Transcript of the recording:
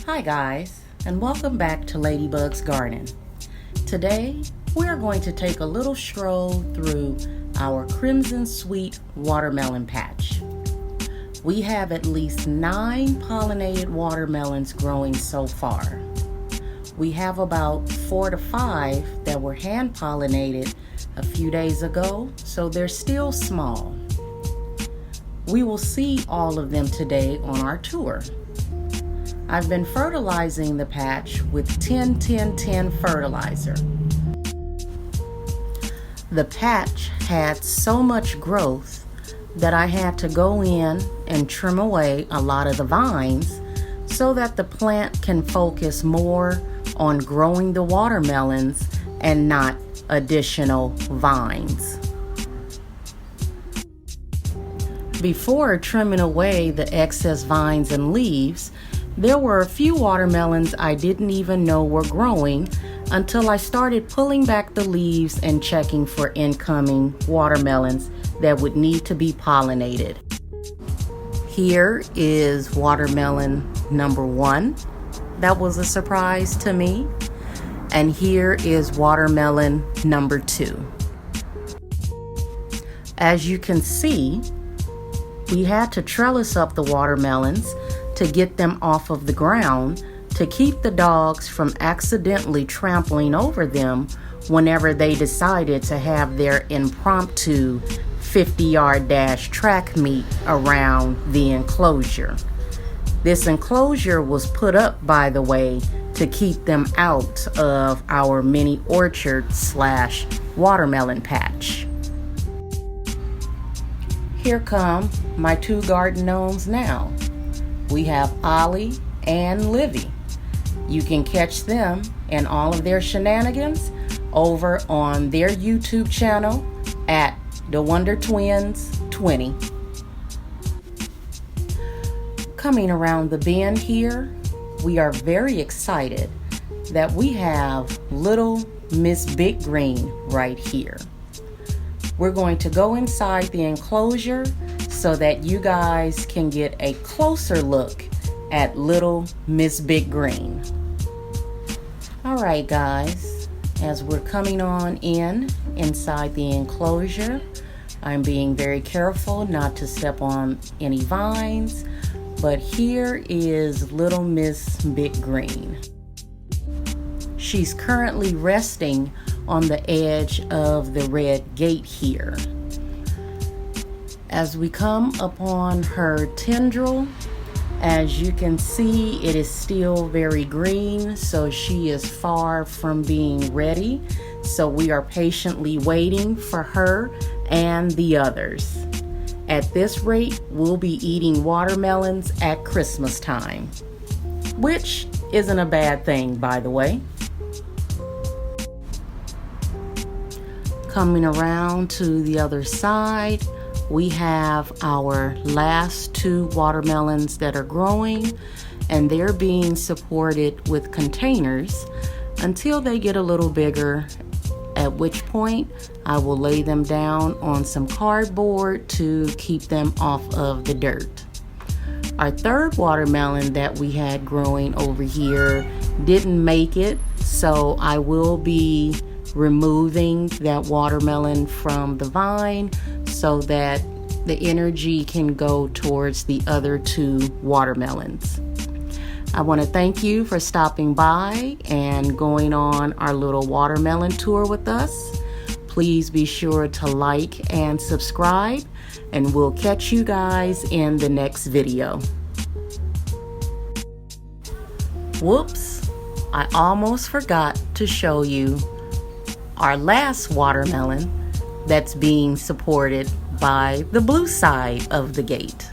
Hi guys, and welcome back to Ladybug's Garden. Today, we are going to take a little stroll through our Crimson Sweet watermelon patch. We have at least 9 pollinated watermelons growing so far. We have about 4 to 5 that were hand pollinated a few days ago, so they're still small. We will see all of them today on our tour. I've been fertilizing the patch with 10-10-10 fertilizer. The patch had so much growth that I had to go in and trim away a lot of the vines so that the plant can focus more on growing the watermelons and not additional vines. Before trimming away the excess vines and leaves, there were a few watermelons I didn't even know were growing until I started pulling back the leaves and checking for incoming watermelons that would need to be pollinated. Here is watermelon number 1. That was a surprise to me. And here is watermelon number 2. As you can see, we had to trellis up the watermelons to get them off of the ground to keep the dogs from accidentally trampling over them whenever they decided to have their impromptu 50-yard dash track meet around the enclosure. This enclosure was put up, by the way, to keep them out of our mini orchard / watermelon patch. Here come my 2 garden gnomes now. We have Ollie and Livy. You can catch them and all of their shenanigans over on their YouTube channel at The Wonder Twins 20. Coming around the bend here, we are very excited that we have little Miss Big Green right here. We're going to go inside the enclosure so that you guys can get a closer look at little Miss Big Green. All right, guys, as we're coming on inside the enclosure, I'm being very careful not to step on any vines, but here is little Miss Big Green. She's currently resting on the edge of the red gate here. As we come upon her tendril, as you can see, it is still very green, so she is far from being ready. So we are patiently waiting for her and the others. At this rate, we'll be eating watermelons at Christmas time, which isn't a bad thing, by the way. Coming around to the other side, we have our last 2 watermelons that are growing, and they're being supported with containers until they get a little bigger, at which point I will lay them down on some cardboard to keep them off of the dirt. Our 3rd watermelon that we had growing over here didn't make it, so I will be removing that watermelon from the vine so that the energy can go towards the other 2 watermelons. I want to thank you for stopping by and going on our little watermelon tour with us. Please be sure to like and subscribe, and we'll catch you guys in the next video. Whoops, I almost forgot to show you our last watermelon that's being supported by the blue side of the gate.